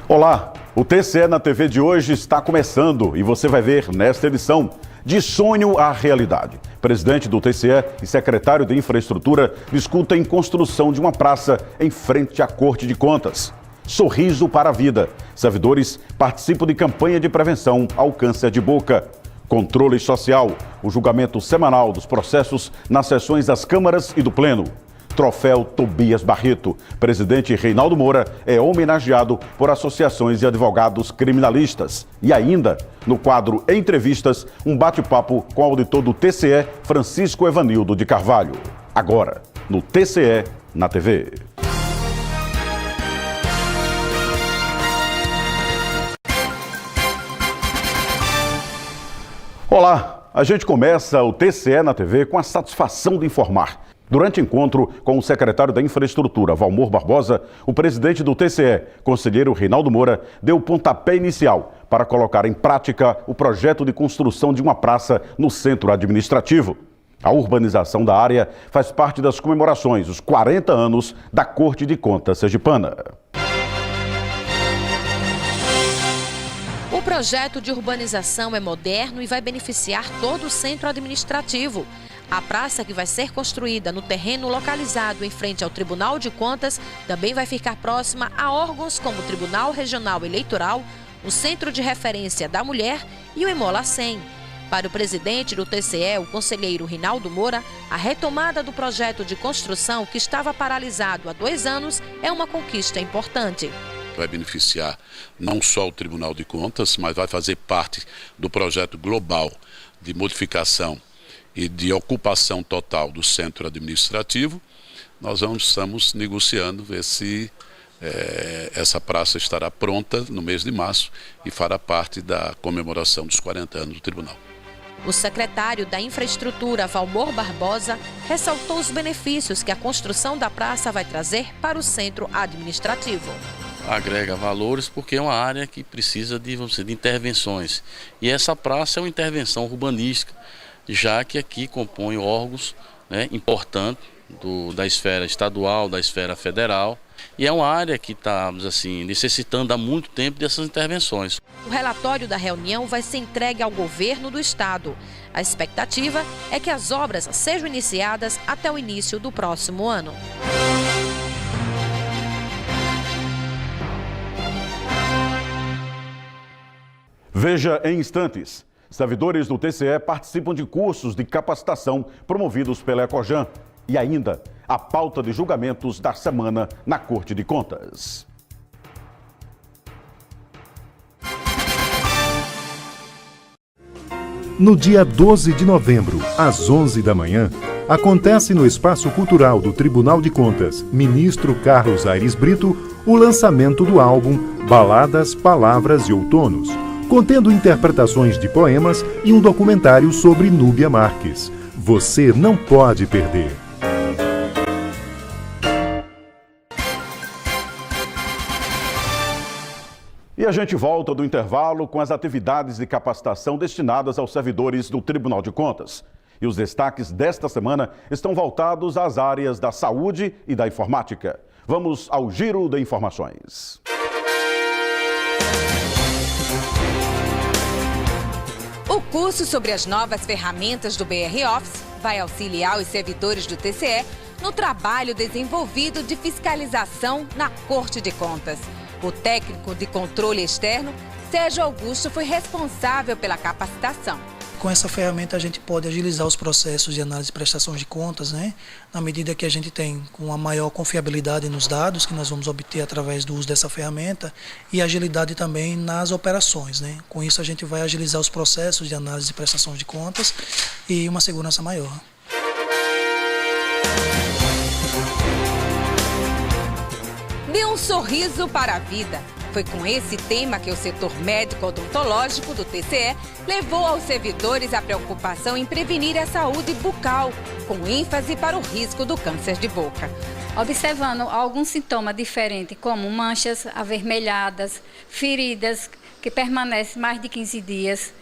Olá, o TCE na TV de hoje está começando e você vai ver nesta edição De Sonho à Realidade. Presidente do TCE e secretário de Infraestrutura discutem construção de uma praça em frente à Corte de Contas. Sorriso para a vida. Servidores participam de campanha de prevenção ao câncer de boca. Controle social. O julgamento semanal dos processos nas sessões das câmaras e do Pleno. Troféu Tobias Barreto. Presidente Reinaldo Moura é homenageado por associações de advogados criminalistas. E ainda, no quadro Entrevistas, um bate-papo com o auditor do TCE, Francisco Evanildo de Carvalho. Agora, no TCE na TV. Olá, a gente começa o TCE na TV com a satisfação de informar. Durante encontro com o secretário da Infraestrutura, Valmor Barbosa, o presidente do TCE, conselheiro Reinaldo Moura, deu o pontapé inicial para colocar em prática o projeto de construção de uma praça no centro administrativo. A urbanização da área faz parte das comemorações dos 40 anos da Corte de Contas sergipana. O projeto de urbanização é moderno e vai beneficiar todo o centro administrativo. A praça, que vai ser construída no terreno localizado em frente ao Tribunal de Contas, também vai ficar próxima a órgãos como o Tribunal Regional Eleitoral, o Centro de Referência da Mulher e o Hemolacem. Para o presidente do TCE, o conselheiro Reinaldo Moura, a retomada do projeto de construção, que estava paralisado há 2 anos, é uma conquista importante. Vai beneficiar não só o Tribunal de Contas, mas vai fazer parte do projeto global de modificação e de ocupação total do centro administrativo. Nós estamos negociando ver se essa praça estará pronta no mês de março e fará parte da comemoração dos 40 anos do Tribunal. O secretário da Infraestrutura, Valmor Barbosa, ressaltou os benefícios que a construção da praça vai trazer para o centro administrativo. Agrega valores porque é uma área que precisa de intervenções. E essa praça é uma intervenção urbanística, já que aqui compõe órgãos importantes da esfera estadual, da esfera federal. E é uma área que está necessitando há muito tempo dessas intervenções. O relatório da reunião vai ser entregue ao governo do estado. A expectativa é que as obras sejam iniciadas até o início do próximo ano. Veja em instantes. Servidores do TCE participam de cursos de capacitação promovidos pela Ecojan. E ainda, a pauta de julgamentos da semana na Corte de Contas. No dia 12 de novembro, às 11 da manhã, acontece no Espaço Cultural do Tribunal de Contas, Ministro Carlos Aires Brito, o lançamento do álbum Baladas, Palavras e Outonos, contendo interpretações de poemas e um documentário sobre Núbia Marques. Você não pode perder. E a gente volta do intervalo com as atividades de capacitação destinadas aos servidores do Tribunal de Contas. E os destaques desta semana estão voltados às áreas da saúde e da informática. Vamos ao giro de informações. O curso sobre as novas ferramentas do BR Office vai auxiliar os servidores do TCE no trabalho desenvolvido de fiscalização na Corte de Contas. O técnico de controle externo, Sérgio Augusto, foi responsável pela capacitação. Com essa ferramenta a gente pode agilizar os processos de análise e prestação de contas, na medida que a gente tem com uma maior confiabilidade nos dados que nós vamos obter através do uso dessa ferramenta e agilidade também nas operações. Com isso a gente vai agilizar os processos de análise e prestação de contas e uma segurança maior. Dê um sorriso para a vida. Foi com esse tema que o setor médico-odontológico do TCE levou aos servidores a preocupação em prevenir a saúde bucal, com ênfase para o risco do câncer de boca. Observando algum sintoma diferente, como manchas avermelhadas, feridas que permanecem mais de 15 dias.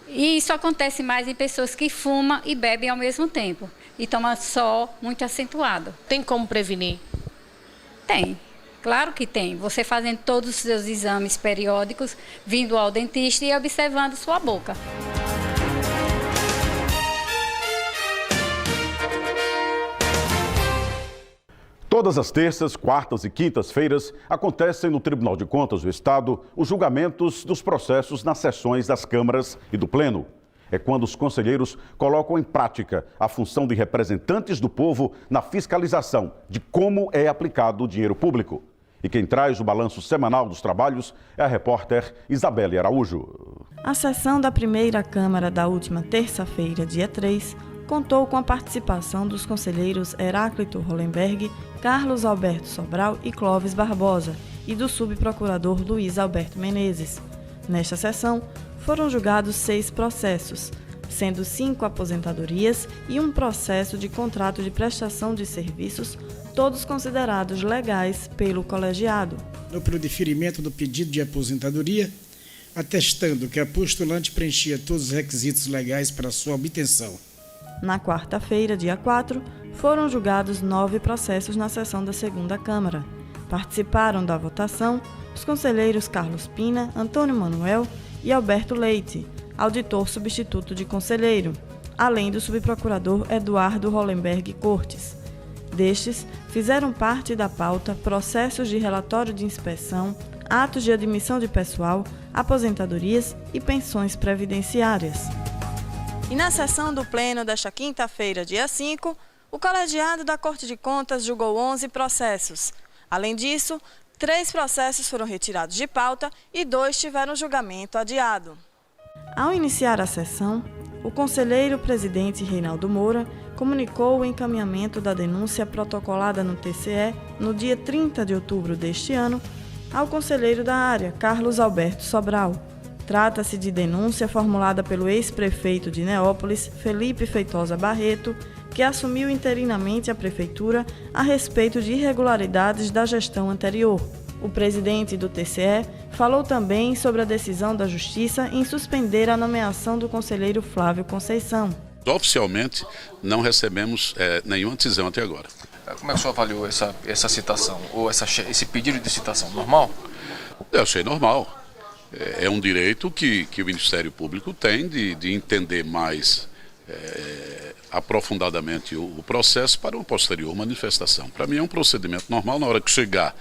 E isso acontece mais em pessoas que fumam e bebem ao mesmo tempo. e toma sol muito acentuado. Tem como prevenir? Tem, claro que tem. Você fazendo todos os seus exames periódicos, vindo ao dentista e observando sua boca. Todas as terças, quartas e quintas-feiras acontecem no Tribunal de Contas do Estado os julgamentos dos processos nas sessões das câmaras e do Pleno. É quando os conselheiros colocam em prática a função de representantes do povo na fiscalização de como é aplicado o dinheiro público. E quem traz o balanço semanal dos trabalhos é a repórter Isabelle Araújo. A sessão da primeira Câmara da última terça-feira, dia 3, contou com a participação dos conselheiros Heráclito Hollenberg, Carlos Alberto Sobral e Clóvis Barbosa e do subprocurador Luiz Alberto Menezes. Nesta sessão, foram julgados 6 processos, sendo 5 aposentadorias e um processo de contrato de prestação de serviços, todos considerados legais pelo colegiado. No prodeferimento do pedido de aposentadoria, atestando que a postulante preenchia todos os requisitos legais para sua obtenção. Na quarta-feira, dia 4, foram julgados 9 processos na sessão da segunda Câmara. Participaram da votação os conselheiros Carlos Pina, Antônio Manuel e Alberto Leite, auditor substituto de conselheiro, além do subprocurador Eduardo Hollenberg Cortes. Destes, fizeram parte da pauta processos de relatório de inspeção, atos de admissão de pessoal, aposentadorias e pensões previdenciárias. E na sessão do Pleno desta quinta-feira, dia 5, o colegiado da Corte de Contas julgou 11 processos. Além disso, 3 processos foram retirados de pauta e 2 tiveram julgamento adiado. Ao iniciar a sessão, o conselheiro-presidente Reinaldo Moura comunicou o encaminhamento da denúncia protocolada no TCE no dia 30 de outubro deste ano ao conselheiro da área, Carlos Alberto Sobral. Trata-se de denúncia formulada pelo ex-prefeito de Neópolis, Felipe Feitosa Barreto, que assumiu interinamente a prefeitura a respeito de irregularidades da gestão anterior. O presidente do TCE falou também sobre a decisão da Justiça em suspender a nomeação do conselheiro Flávio Conceição. Oficialmente, não recebemos nenhuma decisão até agora. Como é que o senhor avaliou essa citação, ou esse pedido de citação? Normal? Eu achei normal. É um direito que o Ministério Público tem de entender mais aprofundadamente o processo para uma posterior manifestação. Para mim é um procedimento normal, na hora que chegar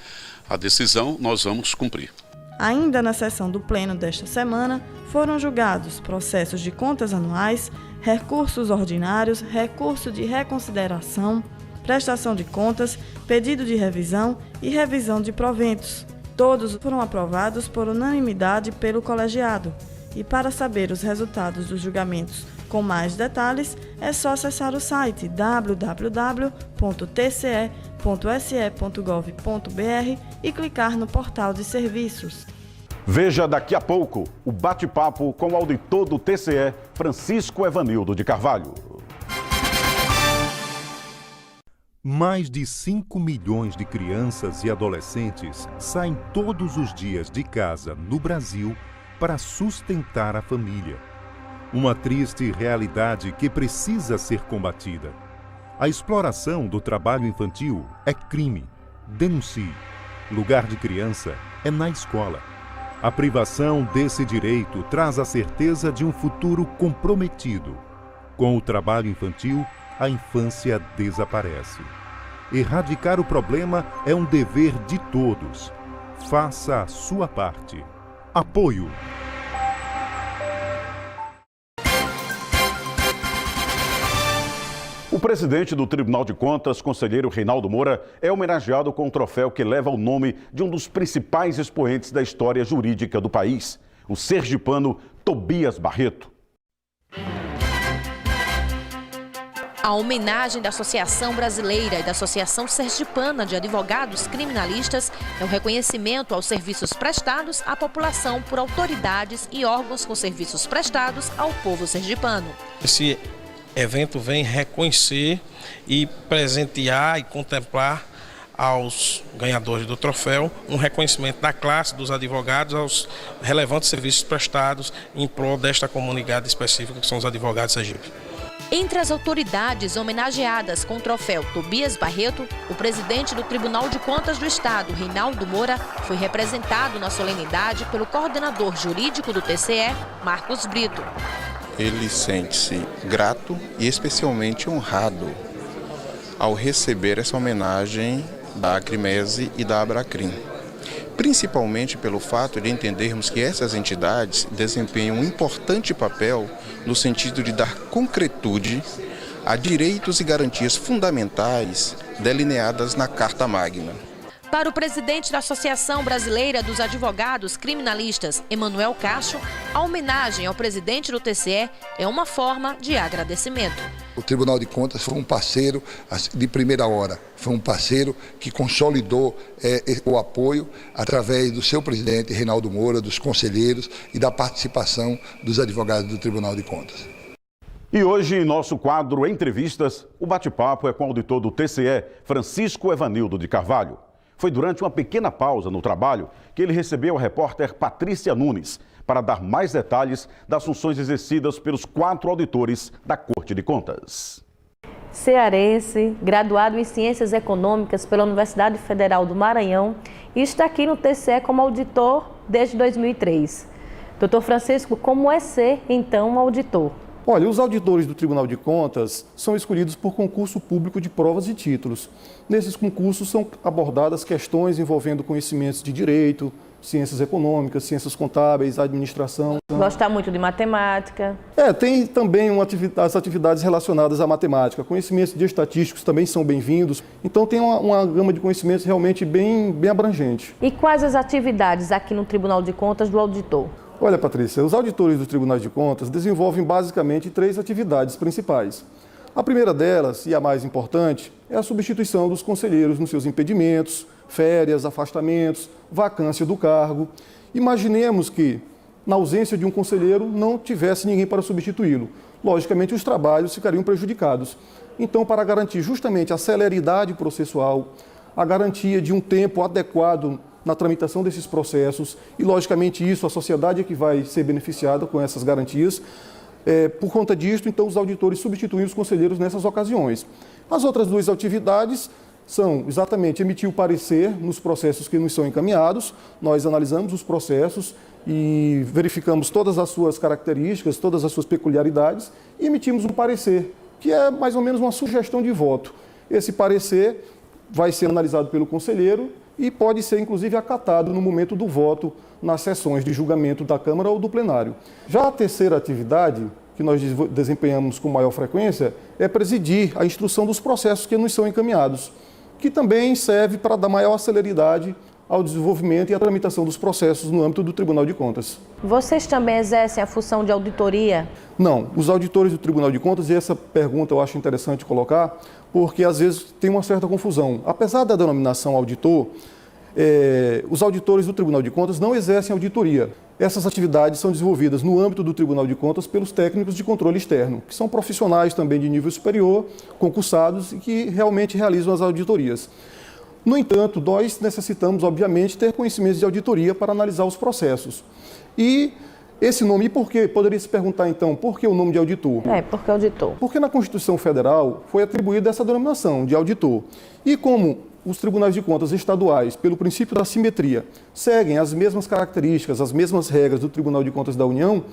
a decisão, nós vamos cumprir. Ainda na sessão do Pleno desta semana, foram julgados processos de contas anuais, recursos ordinários, recurso de reconsideração, prestação de contas, pedido de revisão e revisão de proventos. Todos foram aprovados por unanimidade pelo colegiado. E para saber os resultados dos julgamentos com mais detalhes, é só acessar o site www.tce.se.gov.br e clicar no portal de serviços. Veja daqui a pouco o bate-papo com o auditor do TCE, Francisco Evanildo de Carvalho. Mais de 5 milhões de crianças e adolescentes saem todos os dias de casa no Brasil para sustentar a família. Uma triste realidade que precisa ser combatida. A exploração do trabalho infantil é crime. Denuncie. Lugar de criança é na escola. A privação desse direito traz a certeza de um futuro comprometido. Com o trabalho infantil, a infância desaparece. Erradicar o problema é um dever de todos. Faça a sua parte. Apoio. O presidente do Tribunal de Contas, conselheiro Reinaldo Moura, é homenageado com um troféu que leva o nome de um dos principais expoentes da história jurídica do país, o sergipano Tobias Barreto. A homenagem da Associação Brasileira e da Associação Sergipana de Advogados Criminalistas é um reconhecimento aos serviços prestados à população por autoridades e órgãos com serviços prestados ao povo sergipano. Esse evento vem reconhecer e presentear e contemplar aos ganhadores do troféu um reconhecimento da classe dos advogados aos relevantes serviços prestados em prol desta comunidade específica que são os advogados sergipes. Entre as autoridades homenageadas com o troféu Tobias Barreto, o presidente do Tribunal de Contas do Estado, Reinaldo Moura, foi representado na solenidade pelo coordenador jurídico do TCE, Marcos Brito. Ele sente-se grato e especialmente honrado ao receber essa homenagem da Acrimese e da Abracrim, principalmente pelo fato de entendermos que essas entidades desempenham um importante papel no sentido de dar concretude a direitos e garantias fundamentais delineadas na Carta Magna. Para o presidente da Associação Brasileira dos Advogados Criminalistas, Emanuel Castro, a homenagem ao presidente do TCE é uma forma de agradecimento. O Tribunal de Contas foi um parceiro de primeira hora, foi um parceiro que consolidou o apoio através do seu presidente, Reinaldo Moura, dos conselheiros e da participação dos advogados do Tribunal de Contas. E hoje, em nosso quadro Entrevistas, o bate-papo é com o auditor do TCE, Francisco Evanildo de Carvalho. Foi durante uma pequena pausa no trabalho que ele recebeu a repórter Patrícia Nunes para dar mais detalhes das funções exercidas pelos 4 auditores da Corte de Contas. Cearense, graduado em Ciências Econômicas pela Universidade Federal do Maranhão e está aqui no TCE como auditor desde 2003. Doutor Francisco, como é ser, então, um auditor? Olha, os auditores do Tribunal de Contas são escolhidos por concurso público de provas e títulos. Nesses concursos são abordadas questões envolvendo conhecimentos de direito, ciências econômicas, ciências contábeis, administração. Gostar muito de matemática. Tem também as atividades relacionadas à matemática. Conhecimentos de estatísticos também são bem-vindos. Então tem uma gama de conhecimentos realmente bem abrangente. E quais as atividades aqui no Tribunal de Contas do auditor? Olha, Patrícia, os auditores do Tribunal de Contas desenvolvem basicamente 3 atividades principais. A primeira delas, e a mais importante, é a substituição dos conselheiros nos seus impedimentos, férias, afastamentos, vacância do cargo. Imaginemos que, na ausência de um conselheiro, não tivesse ninguém para substituí-lo. Logicamente, os trabalhos ficariam prejudicados. Então, para garantir justamente a celeridade processual, a garantia de um tempo adequado na tramitação desses processos, e logicamente isso, a sociedade é que vai ser beneficiada com essas garantias. Por conta disto, então, os auditores substituem os conselheiros nessas ocasiões. As outras 2 atividades são exatamente emitir o parecer nos processos que nos são encaminhados. Nós analisamos os processos e verificamos todas as suas características, todas as suas peculiaridades e emitimos um parecer, que é mais ou menos uma sugestão de voto. Esse parecer vai ser analisado pelo conselheiro e pode ser, inclusive, acatado no momento do voto nas sessões de julgamento da Câmara ou do plenário. Já a terceira atividade, que nós desempenhamos com maior frequência, é presidir a instrução dos processos que nos são encaminhados, que também serve para dar maior celeridade ao desenvolvimento e à tramitação dos processos no âmbito do Tribunal de Contas. Vocês também exercem a função de auditoria? Não, os auditores do Tribunal de Contas, e essa pergunta eu acho interessante colocar, porque às vezes tem uma certa confusão. Apesar da denominação auditor, os auditores do Tribunal de Contas não exercem auditoria. Essas atividades são desenvolvidas no âmbito do Tribunal de Contas pelos técnicos de controle externo, que são profissionais também de nível superior, concursados e que realmente realizam as auditorias. No entanto, nós necessitamos, obviamente, ter conhecimentos de auditoria para analisar os processos. E esse nome, e por quê? Poderia se perguntar, então, por que o nome de auditor? Por que auditor? Porque na Constituição Federal foi atribuída essa denominação de auditor. E como os tribunais de contas estaduais, pelo princípio da simetria, seguem as mesmas características, as mesmas regras do Tribunal de Contas da União,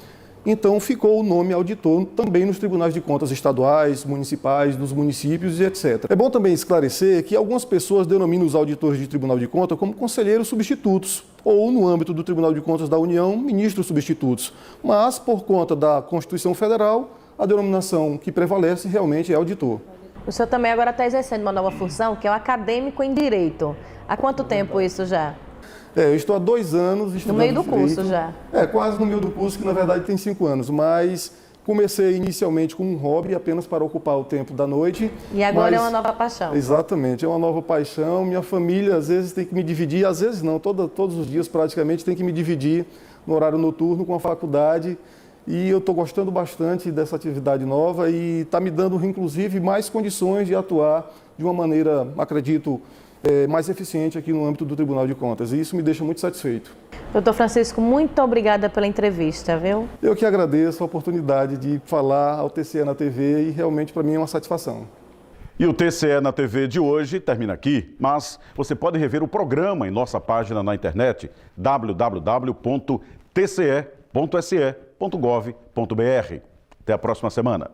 então ficou o nome auditor também nos tribunais de contas estaduais, municipais, nos municípios e etc. É bom também esclarecer que algumas pessoas denominam os auditores de Tribunal de Contas como conselheiros substitutos, ou, no âmbito do Tribunal de Contas da União, ministros substitutos. Mas, por conta da Constituição Federal, a denominação que prevalece realmente é auditor. O senhor também agora está exercendo uma nova função, que é o acadêmico em Direito. Há quanto tempo isso já? Eu estou há 2 anos estudando no meio do direito. curso já? Quase no meio do curso, que na verdade tem 5 anos, mas comecei inicialmente como um hobby, apenas para ocupar o tempo da noite. E agora é uma nova paixão. Exatamente, é uma nova paixão. Minha família às vezes tem que me dividir, às vezes não, todos os dias praticamente tem que me dividir no horário noturno com a faculdade. e eu estou gostando bastante dessa atividade nova e está me dando, inclusive, mais condições de atuar de uma maneira, acredito, mais eficiente aqui no âmbito do Tribunal de Contas. E isso me deixa muito satisfeito. Doutor Francisco, muito obrigada pela entrevista, viu? Eu que agradeço a oportunidade de falar ao TCE na TV e realmente para mim é uma satisfação. E o TCE na TV de hoje termina aqui, mas você pode rever o programa em nossa página na internet www.tce.se.gov.br. Até a próxima semana.